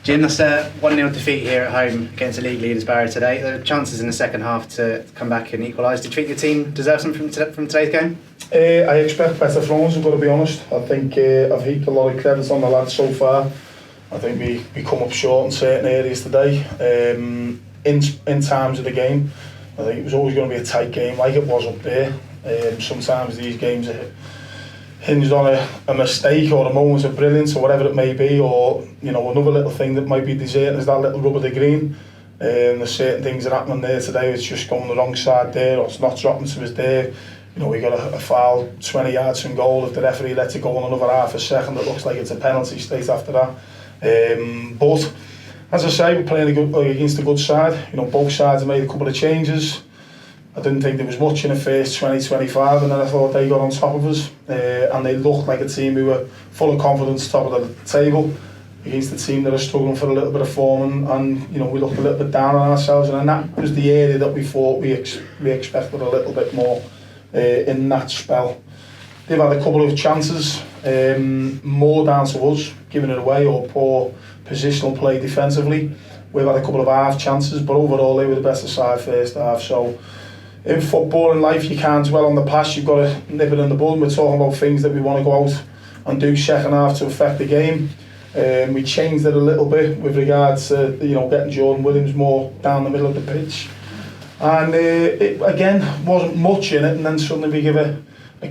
Jim, that's a 1-0 defeat here at home against the league leaders Barrow today. There were chances in the second half to come back and equalise. Did you think your team deserves something from today's game? I expect better from us, I've got to be honest. I think I've heaped a lot of credit on the lads so far. I think we come up short in certain areas today. In times of the game, I think it was always going to be a tight game like it was up there. Sometimes these games are hinged on a mistake or a moment of brilliance or whatever it may be, or another little thing that might be deserting is that little rub of the green. There's certain things that are happening there today. It's just going the wrong side there, or it's not dropping to us there. We got a foul 20 yards from goal. If the referee lets it go on another half a second, it looks like it's a penalty straight after that. But as I say, we're playing against a good side. Both sides have made a couple of changes. I didn't think there was much in the first 20-25, and then I thought they got on top of us, and they looked like a team who were full of confidence, top of the table, against a team that are struggling for a little bit of form, and we looked a little bit down on ourselves, and that was the area that we thought we expected a little bit more in that spell. They've had a couple of chances, more down to us giving it away or poor positional play defensively. We've had a couple of half chances, but overall they were the better side first half. So in football and life, you can't dwell on the past, you've got to nip it in the bud. We're talking about things that we want to go out and do second half to affect the game. We changed it a little bit with regards to getting Jordan Williams more down the middle of the pitch, and it again wasn't much in it, and then suddenly we give a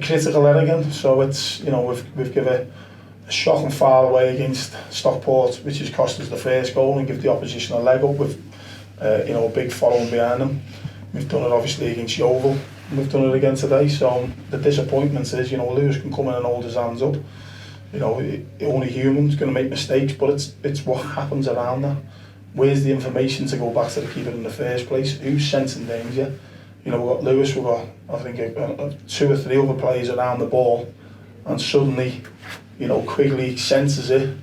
critical error again. So it's we've given a shocking foul away against Stockport, which has cost us the first goal and give the opposition a leg up with a big following behind them. We've done it obviously against Yeovil, and we've done it again today. So the disappointment is, Lewis can come in and hold his hands up. Only human's going to make mistakes, but it's what happens around that. Where's the information to go back to the keeper in the first place? Who's sensing danger? We've got Lewis, we've got I think 2 or 3 other players around the ball, and suddenly, Quigley senses it,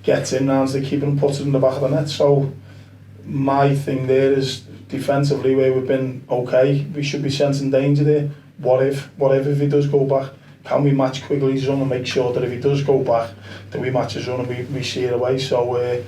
gets in, rounds the keeper and puts it in the back of the net. So my thing there is, defensively, where we've been okay, we should be sensing danger there. What if he does go back? Can we match Quigley's run and make sure that if he does go back, that we match his run and we see it away? So as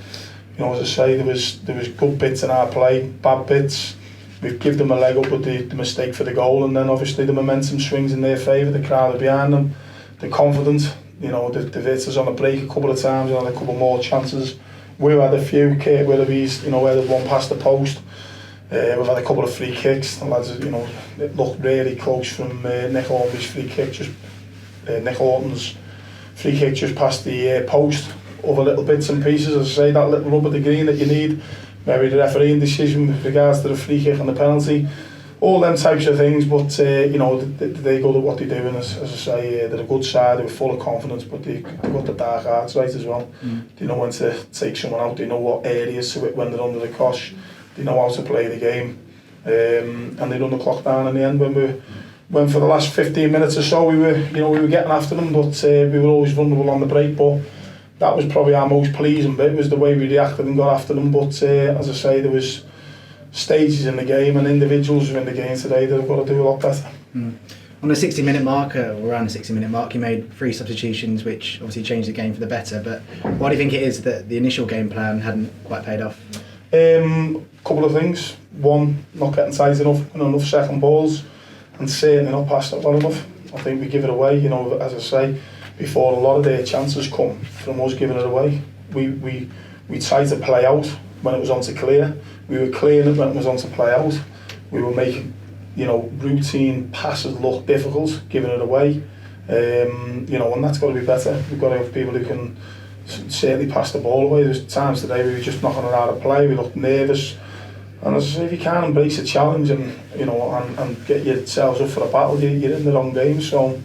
I say, there was good bits in our play, bad bits. We've given them a leg up with the mistake for the goal, and then obviously the momentum swings in their favour. The crowd are behind them, they're confident. The Vitters on a break a couple of times and had a couple more chances. We've had a few. Kurt Willoughby's, where they've won past the post. We've had a couple of free kicks. The lads, it looked really close from Nick Horton's free kick. Nick Horton's free kick just past the post. Other little bits and pieces, as I say, that little rub of the green that you need. Maybe the refereeing decision with regards to the free kick and the penalty. All them types of things, but they go at what they do, and as I say, they're a good side. They're full of confidence, but they've got the dark arts right as well. They know when to take someone out. They know what areas to it when they're under the cosh. They know how to play the game, and they run the clock down in the end. When for the last 15 minutes or so, we were getting after them, but we were always vulnerable on the break. But that was probably our most pleasing bit, was the way we reacted and got after them. But as I say, there was stages in the game and individuals who are in the game today that have got to do a lot better. On the 60-minute mark, or around the 60-minute mark, you made 3 substitutions, which obviously changed the game for the better. But why do you think it is that the initial game plan hadn't quite paid off? Couple of things. One, not getting tight enough, enough second balls, and certainly not passing it well enough. I think we give it away, as I say, before a lot of their chances come from us giving it away. We tried to play out when it was on to clear. We were clearing it when it was on to play out. We were making, routine passes look difficult, giving it away. And that's got to be better. We've got to have people who can certainly pass the ball away. There's times today we were just knocking it out of play. We looked nervous. And as I say, if you can't embrace a challenge and and get yourselves up for a battle, you're in the wrong game. So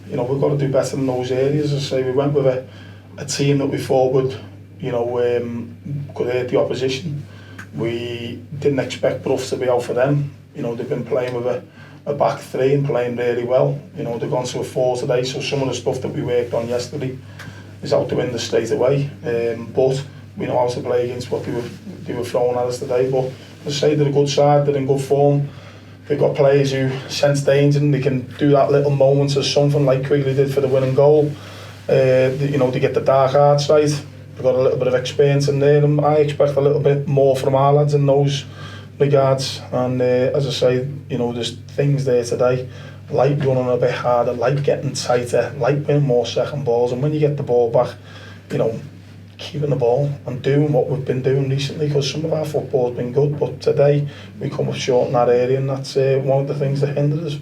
we've got to do better in those areas. As I say, we went with a team that we thought would could hurt the opposition. We didn't expect Bruff to be out for them. They've been playing with a back 3 and playing really well. They've gone to a 4 today, so some of the stuff that we worked on yesterday is out the window straight away. But we know how to play against what they were throwing at us today. But as I say, they're a good side, they're in good form. They've got players who sense danger and they can do that little moment or something like Quigley did for the winning goal. To get the dark arts right. we've got a little bit of experience in there, and I expect a little bit more from our lads in those regards. And as I say, you know, there's things there today, like running a bit harder, like getting tighter, like winning more second balls, and when you get the ball back, you know, keeping the ball and doing what we've been doing recently, because some of our football's been good, but today we come up short in that area, and that's one of the things that hindered us.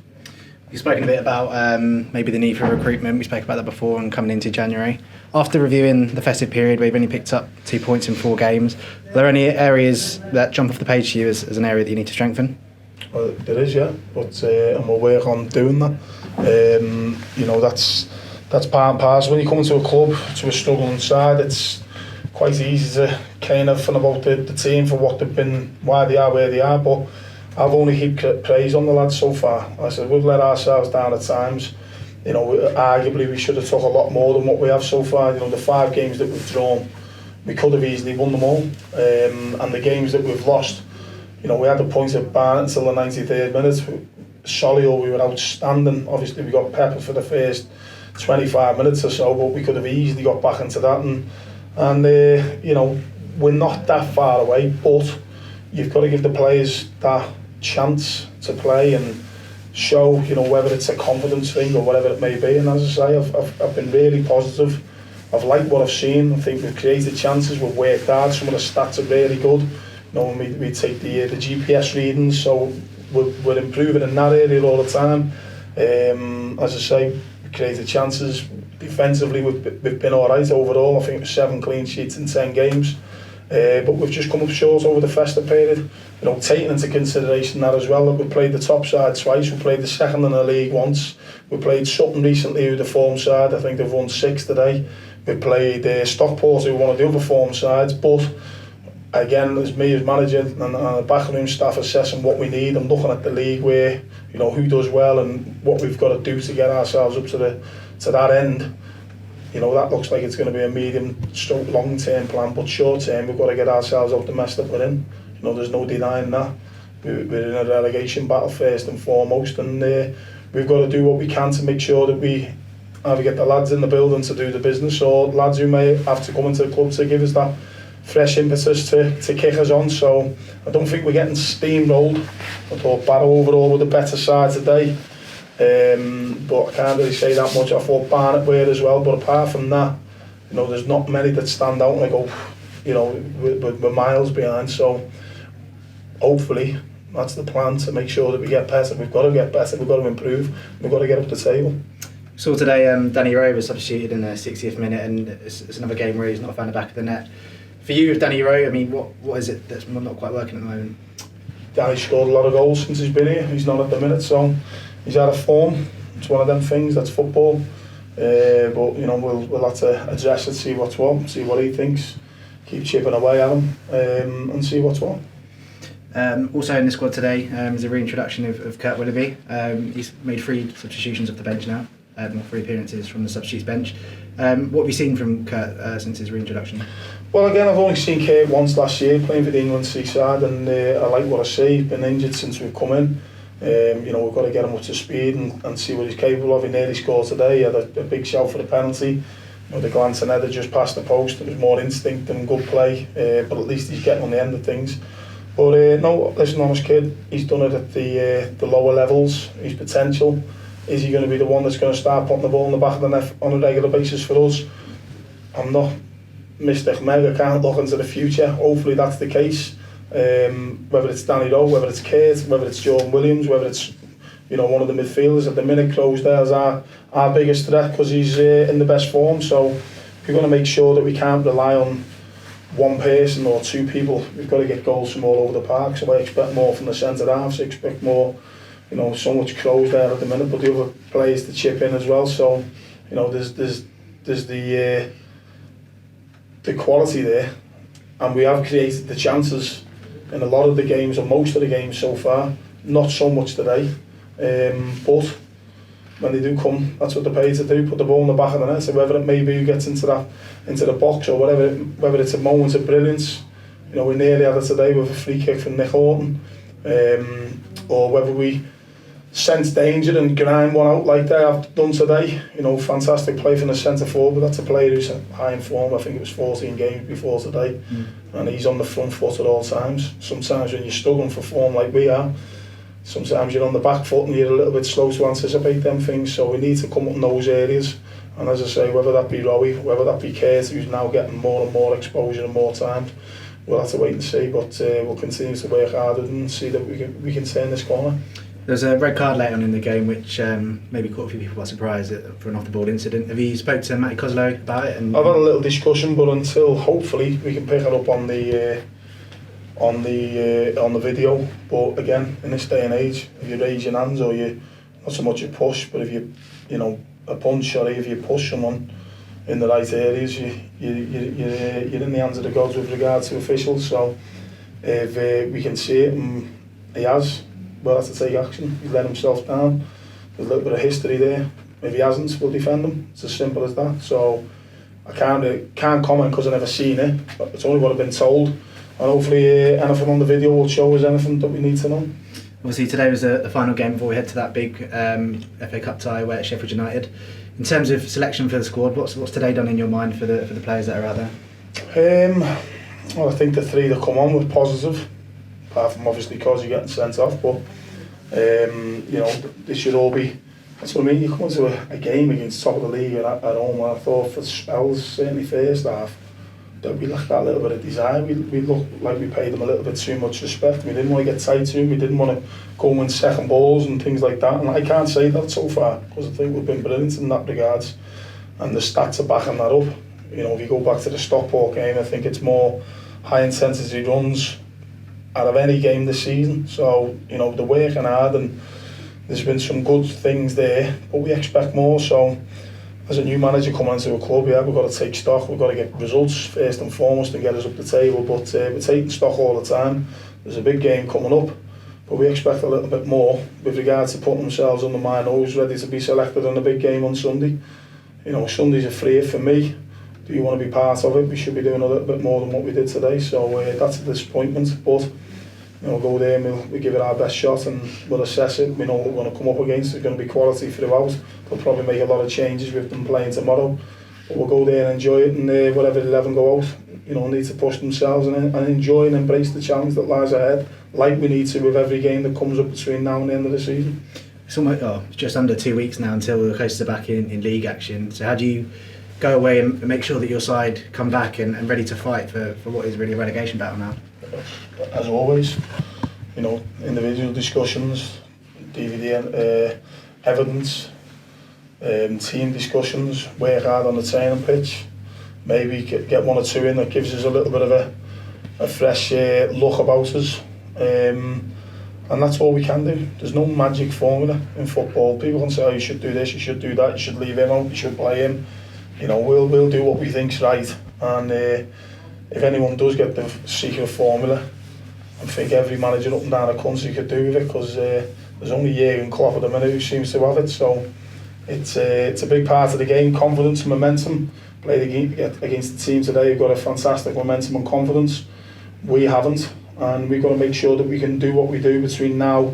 You've spoken a bit about maybe the need for recruitment. We spoke about that before and coming into January. After reviewing the festive period where you've only picked up 2 points in 4 games, are there any areas that jump off the page to you as an area that you need to strengthen? Well, there is, yeah, but and we'll work on doing that. You know, that's part and parcel. When you come into a club, to a struggling side, it's quite easy to kind of think about the team for what they've been, why they are where they are, but I've only heaped praise on the lads so far. I said we've let ourselves down at times. You know, arguably we should have took a lot more than what we have so far. You know, the 5 games that we've drawn, we could have easily won them all. And the games that we've lost, you know, we had the points at Barrow until the 93rd minute. Solihull, we were outstanding. Obviously, we got peppered for the first 25 minutes or so, but we could have easily got back into that. And you know, we're not that far away, but you've got to give the players that chance to play and show, you know, whether it's a confidence thing or whatever it may be. And as I say, I've been really positive. I've liked what I've seen. I think we've created chances, we've worked hard. Some of the stats are really good. You know, when we take the GPS readings, so we're improving in that area all the time. As I say, we created chances. Defensively, we've been all right overall. I think it was 7 clean sheets in 10 games. But we've just come up short over the festive period. You know, taking into consideration that as well, that we played the top side twice, we played the second in the league once, we played Sutton recently, who the form side, I think they've won 6 today. We played Stockport, who were one of the other form sides, but again, as me as manager and the backroom staff assessing what we need, I'm looking at the league where, you know, who does well and what we've got to do to get ourselves up to that end. You know, that looks like it's going to be a medium stroke long term plan, but short term we've got to get ourselves out the mess that we're in. You know, there's no denying that. We're in a relegation battle first and foremost, and we've got to do what we can to make sure that we either get the lads in the building to do the business, or lads who may have to come into the club to give us that fresh impetus to kick us on. So I don't think we're getting steamrolled. I thought Barrow overall were the better side today. But I can't really say that much. I thought Barnet were as well, but apart from that, you know, there's not many that stand out and I go, you know, we're miles behind. So hopefully that's the plan, to make sure that we get better. We've got to get better, we've got to improve, we've got to get up the table. So today Danny Rowe was substituted in the 60th minute, and it's another game where he's not found the back of the net. For you, with Danny Rowe, I mean, what is it that's not quite working at the moment? Danny scored a lot of goals since he's been here. He's not at the minute, so he's out of form. It's one of them things, that's football. But you know, we'll have to address it, see what's what, see what he thinks, keep chipping away at him, and see what's what. Also in the squad today is a reintroduction of Kurt Willoughby. He's made 3 substitutions off the bench now, 3 appearances from the substitutes bench. What have you seen from Kurt since his reintroduction? Well, again, I've only seen Kurt once last year playing for the England Seaside, and I like what I see. He's been injured since we've come in. You know, we've got to get him up to speed and see what he's capable of. He nearly scored today. He had a big shout for the penalty. You know, the glancing header just past the post. It was more instinct than good play, but at least he's getting on the end of things. But no, listen, honest kid, he's done it at the lower levels. His potential. Is he going to be the one that's going to start putting the ball in the back of the net on a regular basis for us? I'm not Mr. Meg. I can't look into the future. Hopefully that's the case. Whether it's Danny Rowe, whether it's Kurt, whether it's Jordan Williams, whether it's, you know, one of the midfielders at the minute, Closedale's our biggest threat because he's in the best form. So we're going to make sure that we can't rely on one person or 2 people. We've got to get goals from all over the park. So I expect more from the centre halves. I expect more, you know, so much Closedale at the minute, but the other players to chip in as well. So, you know, there's the quality there, and we have created the chances in a lot of the games, or most of the games so far. Not so much today, but when they do come, that's what they're paid to do, put the ball in the back of the net. So whether it may be who gets into the box, or whether it's a moment of brilliance, you know, we nearly had it today with a free kick from Nick Horton, or whether we sense danger and grind one out like they have done today. You know, fantastic play from the centre forward, but that's a player who's high in form. I think it was 14 games before today, and he's on the front foot at all times. Sometimes when you're struggling for form like we are, sometimes you're on the back foot and you're a little bit slow to anticipate them things, so we need to come up in those areas. And as I say, whether that be Rowie, whether that be Kurt, who's now getting more and more exposure and more time, we'll have to wait and see, but we'll continue to work harder and see that we can turn this corner. There's a red card late on in the game which maybe caught a few people by surprise for an off-the-ball incident. Have you spoke to Matty Coslow about it? I've had a little discussion, but until hopefully we can pick it up on the video. But again, in this day and age, if you raise your hands or you not so much a push, but if you know a punch or if you push someone in the right areas, you're in the hands of the gods with regard to officials. So if we can see it, and he has, we'll have to take action. He's let himself down. There's a little bit of history there. If he hasn't, we'll defend him. It's as simple as that. So I can't comment because I've never seen it. But it's only what I've been told. And hopefully anything on the video will show us anything that we need to know. Obviously today was the final game before we head to that big FA Cup tie away at Sheffield United. In terms of selection for the squad, what's today done in your mind for the players that are out there? Well, I think the three that come on were positive, apart from obviously because you're getting sent off. But you know, this should all be. That's what I mean. You come into a game against top of the league at home, and I thought for spells, certainly first half, that we lacked that little bit of desire. We looked like we paid them a little bit too much respect. We didn't want to get tight to them. We didn't want to go and second balls and things like that. And I can't say that so far because I think we've been brilliant in that regards. And the stats are backing that up. You know, if you go back to the Stockport game, I think it's more high intensity runs out of any game this season. So, you know, they're working hard and there's been some good things there, but we expect more. So as a new manager coming into a club, yeah, we've got to take stock, we've got to get results first and foremost and get us up the table, but we're taking stock all the time. There's a big game coming up, but we expect a little bit more with regards to putting themselves under my nose, ready to be selected in a big game on Sunday. You know, Sunday's a free for me. Do you want to be part of it? We should be doing a little bit more than what we did today, so that's a disappointment, but you know, we'll go there and we'll give it our best shot and we'll assess it. We know what we're going to come up against. There's going to be quality throughout. They'll probably make a lot of changes with them playing tomorrow, but we'll go there and enjoy it, and whatever 11 go out, you know, need to push themselves and enjoy and embrace the challenge that lies ahead, like we need to with every game that comes up between now and the end of the season. It's almost just under 2 weeks now until the coaches are back in league action. So how do you go away and make sure that your side come back and ready to fight for what is really a relegation battle now? As always, you know, individual discussions, DVD evidence, team discussions, work hard on the training pitch, maybe get one or two in that gives us a little bit of a fresh look about us, and that's all we can do. There's no magic formula in football. People can say, oh, you should do this, you should do that, you should leave him out, you should play him. You know, we'll do what we think's right, and if anyone does get the secret formula, I think every manager up and down the country could do with it, because there's only Jurgen Klopp at the minute who seems to have it. So it's a big part of the game. Confidence, momentum. Played against the team today who've got a fantastic momentum and confidence. We haven't, and we've got to make sure that we can do what we do between now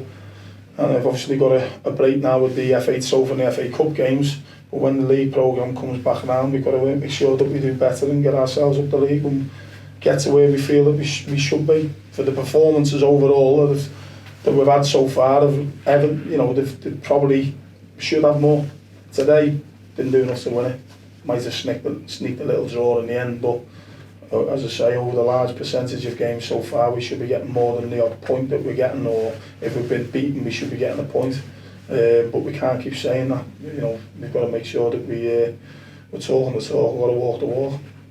and I've obviously got a break now with the FA Trophy and the FA Cup games. But when the league programme comes back around, we've got to make sure that we do better and get ourselves up the league and get to where we feel that we should be. For the performances overall that we've had so far, they probably should have more. Today, didn't do enough to win it. Might have sneaked a little draw in the end, but as I say, over the large percentage of games so far, we should be getting more than the odd point that we're getting, or if we've been beaten, we should be getting a point. But we can't keep saying that. You know, we've got to make sure that we're talking the talk, we've got to walk the walk.